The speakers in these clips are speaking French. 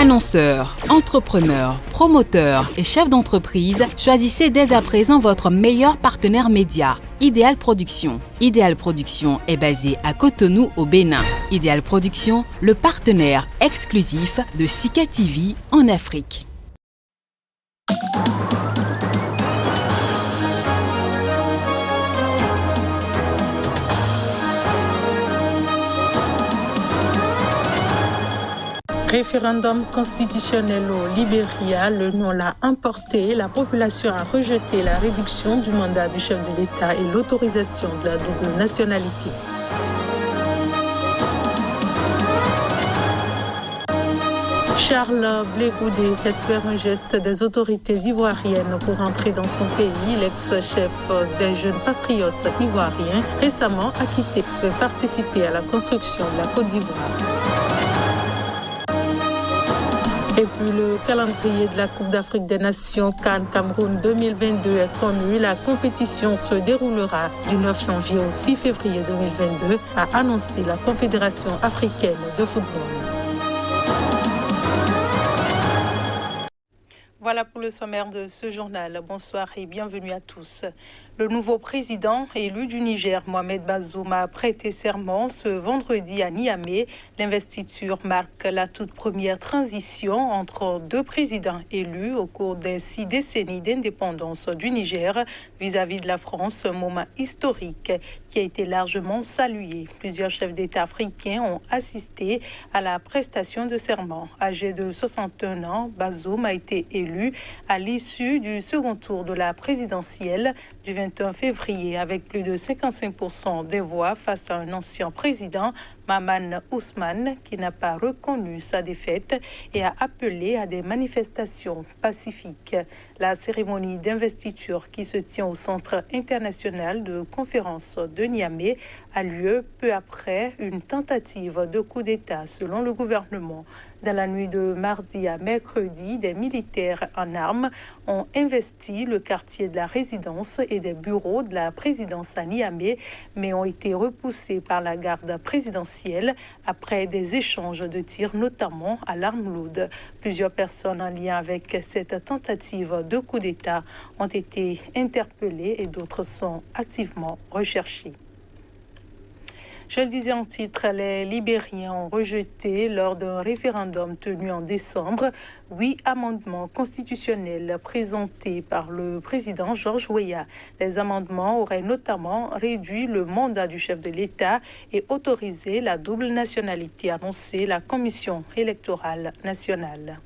Annonceurs, entrepreneurs, promoteurs et chefs d'entreprise, choisissez dès à présent votre meilleur partenaire média, Ideal Production. Ideal Production est basé à Cotonou au Bénin. Ideal Production, le partenaire exclusif de Sika TV en Afrique. Référendum constitutionnel au Libéria, le nom l'a emporté. La population a rejeté la réduction du mandat du chef de l'État et l'autorisation de la double nationalité. Charles Blé Goudé espère un geste des autorités ivoiriennes pour entrer dans son pays. L'ex-chef des jeunes patriotes ivoiriens, récemment acquitté pour participer à la construction de la Côte d'Ivoire. Et puis le calendrier de la Coupe d'Afrique des Nations CAN Cameroun 2022 est connu. La compétition se déroulera du 9 janvier au 6 février 2022, a annoncé la Confédération africaine de football. Voilà pour le sommaire de ce journal. Bonsoir et bienvenue à tous. Le nouveau président élu du Niger, Mohamed Bazoum, a prêté serment ce vendredi à Niamey. L'investiture marque la toute première transition entre deux présidents élus au cours des 6 décennies d'indépendance du Niger vis-à-vis de la France, un moment historique qui a été largement salué. Plusieurs chefs d'État africains ont assisté à la prestation de serment. Âgé de 61 ans, Bazoum a été élu à l'issue du second tour de la présidentielle du 21 février avec plus de 55% des voix face à un ancien président, Maman Ousmane, qui n'a pas reconnu sa défaite et a appelé à des manifestations pacifiques. La cérémonie d'investiture qui se tient au Centre international de conférence de Niamey a lieu peu après une tentative de coup d'État selon le gouvernement. Dans la nuit de mardi à mercredi, des militaires en armes ont investi le quartier de la résidence et des bureaux de la présidence à Niamey, mais ont été repoussés par la garde présidentielle après des échanges de tirs, notamment à l'arme lourde. Plusieurs personnes en lien avec cette tentative de coup d'État ont été interpellées et d'autres sont activement recherchées. Je le disais en titre, les Libériens ont rejeté lors d'un référendum tenu en décembre 8 amendements constitutionnels présentés par le président Georges Weah. Les amendements auraient notamment réduit le mandat du chef de l'État et autorisé la double nationalité, annoncée la Commission électorale nationale.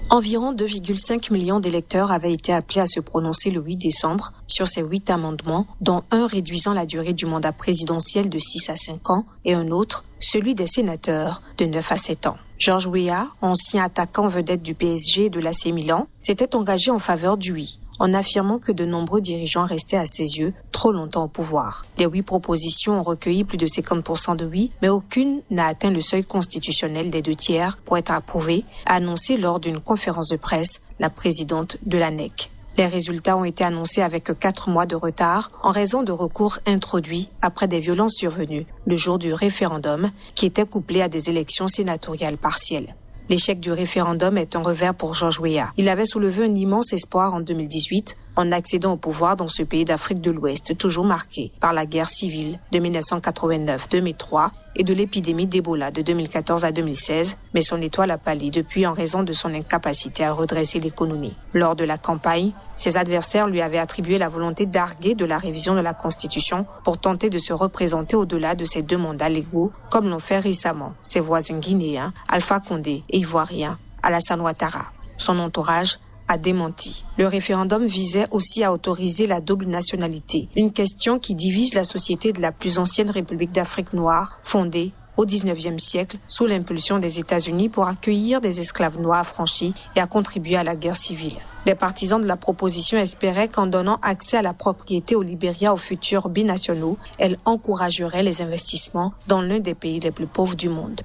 Environ 2,5 millions d'électeurs avaient été appelés à se prononcer le 8 décembre sur ces 8 amendements, dont un réduisant la durée du mandat présidentiel de 6 à 5 ans et un autre, celui des sénateurs, de 9 à 7 ans. Georges Weah, ancien attaquant vedette du PSG et de l'AC Milan, s'était engagé en faveur du oui, en affirmant que de nombreux dirigeants restaient à ses yeux trop longtemps au pouvoir. Les 8 propositions ont recueilli plus de 50% de oui, mais aucune n'a atteint le seuil constitutionnel des 2 tiers pour être approuvée, a annoncé lors d'une conférence de presse la présidente de l'ANEC. Les résultats ont été annoncés avec 4 mois de retard en raison de recours introduits après des violences survenues le jour du référendum qui était couplé à des élections sénatoriales partielles. L'échec du référendum est un revers pour Georges Weah. Il avait soulevé un immense espoir en 2018 en accédant au pouvoir dans ce pays d'Afrique de l'Ouest, toujours marqué par la guerre civile de 1989-2003 et de l'épidémie d'Ebola de 2014 à 2016, mais son étoile a pâli depuis en raison de son incapacité à redresser l'économie. Lors de la campagne, ses adversaires lui avaient attribué la volonté d'arguer de la révision de la Constitution pour tenter de se représenter au-delà de ses 2 mandats légaux, comme l'ont fait récemment ses voisins guinéens, Alpha Condé et ivoiriens, Alassane Ouattara. Son entourage a démenti. Le référendum visait aussi à autoriser la double nationalité, une question qui divise la société de la plus ancienne République d'Afrique noire, fondée au XIXe siècle sous l'impulsion des États-Unis pour accueillir des esclaves noirs affranchis et à contribuer à la guerre civile. Les partisans de la proposition espéraient qu'en donnant accès à la propriété au Libéria aux futurs binationaux, elle encouragerait les investissements dans l'un des pays les plus pauvres du monde.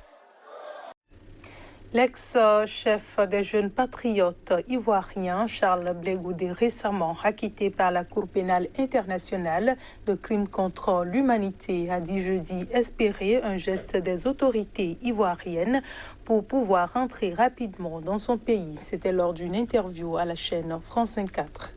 L'ex-chef des jeunes patriotes ivoiriens, Charles Blé Goudé, récemment acquitté par la Cour pénale internationale de crimes contre l'humanité, a dit jeudi espérer un geste des autorités ivoiriennes pour pouvoir rentrer rapidement dans son pays. C'était lors d'une interview à la chaîne France 24.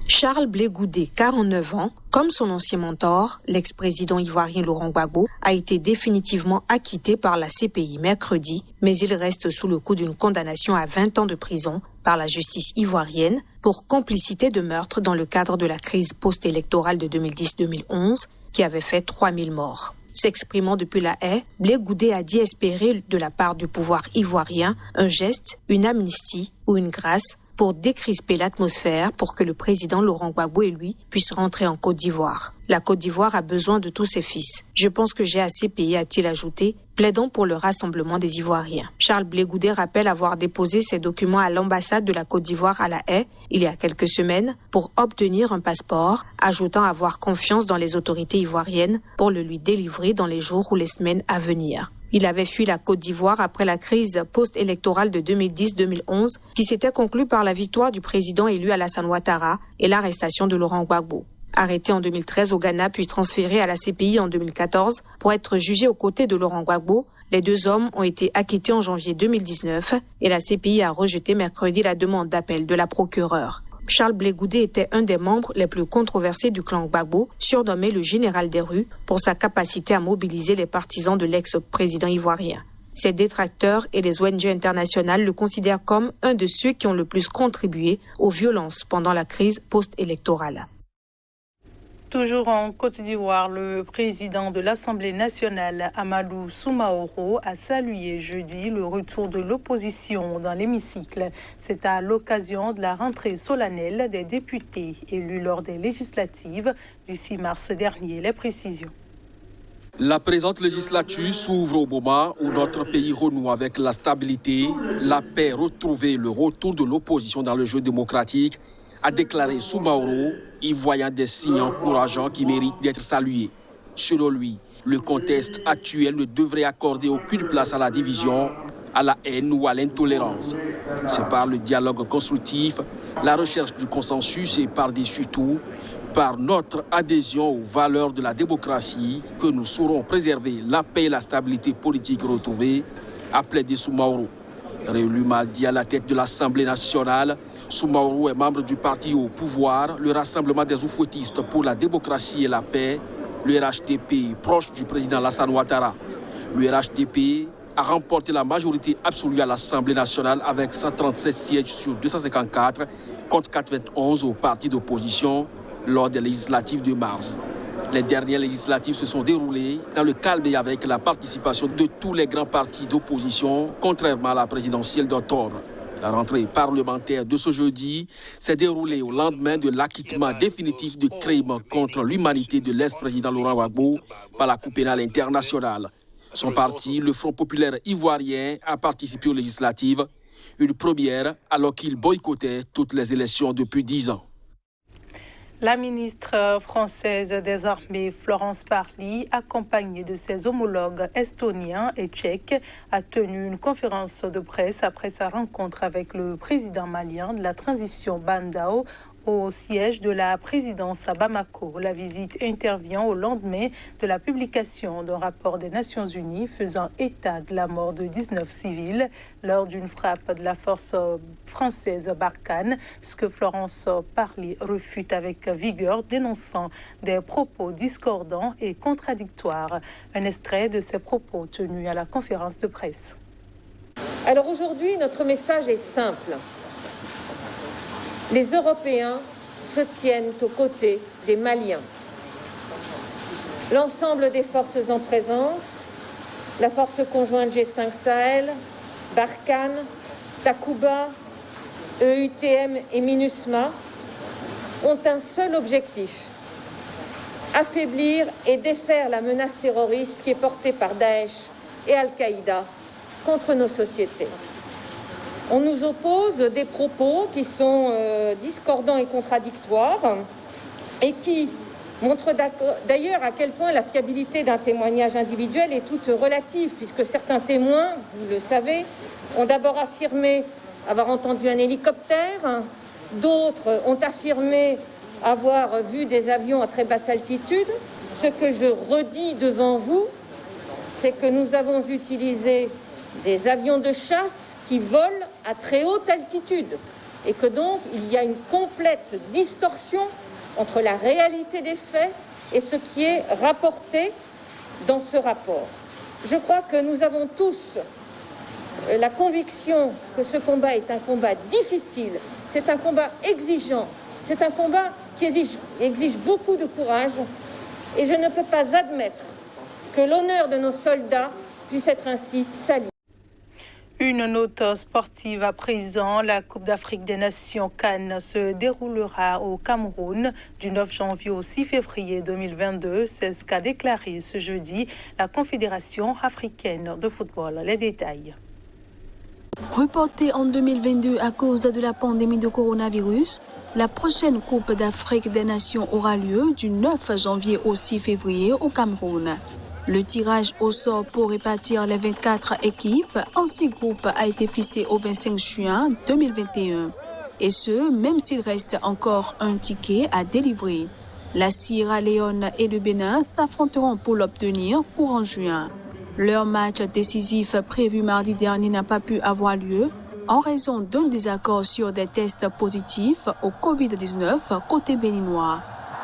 Charles Blé Goudé, 49 ans, comme son ancien mentor, l'ex-président ivoirien Laurent Gbagbo, a été définitivement acquitté par la CPI mercredi, mais il reste sous le coup d'une condamnation à 20 ans de prison par la justice ivoirienne pour complicité de meurtre dans le cadre de la crise post-électorale de 2010-2011 qui avait fait 3000 morts. S'exprimant depuis La Haye, Blé Goudé a dit espérer de la part du pouvoir ivoirien un geste, une amnistie ou une grâce pour décrisper l'atmosphère pour que le président Laurent Gbagbo et lui puissent rentrer en Côte d'Ivoire. La Côte d'Ivoire a besoin de tous ses fils. Je pense que j'ai assez payé, a-t-il ajouté, plaidant pour le rassemblement des Ivoiriens. Charles Blé Goudé rappelle avoir déposé ses documents à l'ambassade de la Côte d'Ivoire à La Haye il y a quelques semaines pour obtenir un passeport, ajoutant avoir confiance dans les autorités ivoiriennes pour le lui délivrer dans les jours ou les semaines à venir. Il avait fui la Côte d'Ivoire après la crise post-électorale de 2010-2011 qui s'était conclue par la victoire du président élu Alassane Ouattara et l'arrestation de Laurent Gbagbo. Arrêté en 2013 au Ghana puis transféré à la CPI en 2014 pour être jugé aux côtés de Laurent Gbagbo, les deux hommes ont été acquittés en janvier 2019 et la CPI a rejeté mercredi la demande d'appel de la procureure. Charles Blé Goudé était un des membres les plus controversés du clan Gbagbo, surnommé le général des rues pour sa capacité à mobiliser les partisans de l'ex-président ivoirien. Ses détracteurs et les ONG internationales le considèrent comme un de ceux qui ont le plus contribué aux violences pendant la crise post-électorale. Toujours en Côte d'Ivoire, le président de l'Assemblée nationale, Amadou Soumaoro, a salué jeudi le retour de l'opposition dans l'hémicycle. C'est à l'occasion de la rentrée solennelle des députés élus lors des législatives du 6 mars dernier. Les précisions. La présente législature s'ouvre au moment où notre pays renoue avec la stabilité, la paix retrouvée, le retour de l'opposition dans le jeu démocratique, a déclaré Soumaoro, y voyant des signes encourageants qui méritent d'être salués. Selon lui, le contexte actuel ne devrait accorder aucune place à la division, à la haine ou à l'intolérance. C'est par le dialogue constructif, la recherche du consensus et par-dessus tout, par notre adhésion aux valeurs de la démocratie, que nous saurons préserver la paix et la stabilité politique retrouvée, a plaidé Soumaoro. Réélu mardi à la tête de l'Assemblée nationale, Soumaoro est membre du parti au pouvoir, le Rassemblement des Oufouettistes pour la démocratie et la paix, le RHDP, proche du président Alassane Ouattara. Le RHDP a remporté la majorité absolue à l'Assemblée nationale avec 137 sièges sur 254 contre 91 au parti d'opposition lors des législatives de mars. Les dernières législatives se sont déroulées dans le calme et avec la participation de tous les grands partis d'opposition, contrairement à la présidentielle d'octobre. La rentrée parlementaire de ce jeudi s'est déroulée au lendemain de l'acquittement définitif de crimes contre l'humanité de l'ex-président Laurent Gbagbo par la Cour pénale internationale. Son parti, le Front populaire ivoirien, a participé aux législatives, une première alors qu'il boycottait toutes les élections depuis 10 ans. La ministre française des Armées, Florence Parly, accompagnée de ses homologues estoniens et tchèques, a tenu une conférence de presse après sa rencontre avec le président malien de la transition Ban Dao au siège de la présidence à Bamako. La visite intervient au lendemain de la publication d'un rapport des Nations Unies faisant état de la mort de 19 civils lors d'une frappe de la force française Barkhane, ce que Florence Parly refute avec vigueur, dénonçant des propos discordants et contradictoires. Un extrait de ces propos tenus à la conférence de presse. Alors aujourd'hui, notre message est simple. Les Européens se tiennent aux côtés des Maliens. L'ensemble des forces en présence, la force conjointe G5 Sahel, Barkhane, Takuba, EUTM et MINUSMA, ont un seul objectif, affaiblir et défaire la menace terroriste qui est portée par Daesh et Al-Qaïda contre nos sociétés. On nous oppose des propos qui sont discordants et contradictoires et qui montre d'ailleurs à quel point la fiabilité d'un témoignage individuel est toute relative, puisque certains témoins, vous le savez, ont d'abord affirmé avoir entendu un hélicoptère, d'autres ont affirmé avoir vu des avions à très basse altitude. Ce que je redis devant vous, c'est que nous avons utilisé des avions de chasse qui volent à très haute altitude et que donc il y a une complète distorsion entre la réalité des faits et ce qui est rapporté dans ce rapport. Je crois que nous avons tous la conviction que ce combat est un combat difficile, c'est un combat exigeant, c'est un combat qui exige beaucoup de courage et je ne peux pas admettre que l'honneur de nos soldats puisse être ainsi sali. Une note sportive à présent, la Coupe d'Afrique des Nations CAN se déroulera au Cameroun du 9 janvier au 6 février 2022. C'est ce qu'a déclaré ce jeudi la Confédération africaine de football. Les détails. Reportée en 2022 à cause de la pandémie de coronavirus, la prochaine Coupe d'Afrique des Nations aura lieu du 9 janvier au 6 février au Cameroun. Le tirage au sort pour répartir les 24 équipes en 6 groupes a été fixé au 25 juin 2021. Et ce, même s'il reste encore un ticket à délivrer. La Sierra Leone et le Bénin s'affronteront pour l'obtenir courant juin. Leur match décisif prévu mardi dernier n'a pas pu avoir lieu en raison d'un désaccord sur des tests positifs au Covid-19 côté béninois.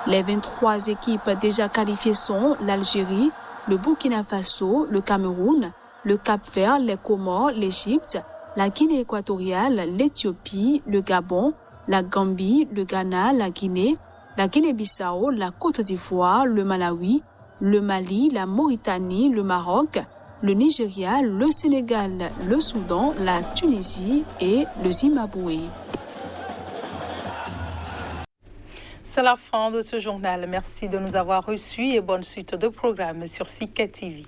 Les 23 équipes déjà qualifiées sont l'Algérie, le Burkina Faso, le Cameroun, le Cap-Vert, les Comores, l'Égypte, la Guinée équatoriale, l'Éthiopie, le Gabon, la Gambie, le Ghana, la Guinée-Bissau, la Côte d'Ivoire, le Malawi, le Mali, la Mauritanie, le Maroc, le Nigeria, le Sénégal, le Soudan, la Tunisie et le Zimbabwe. C'est la fin de ce journal. Merci de nous avoir reçus et bonne suite de programmes sur CIK TV.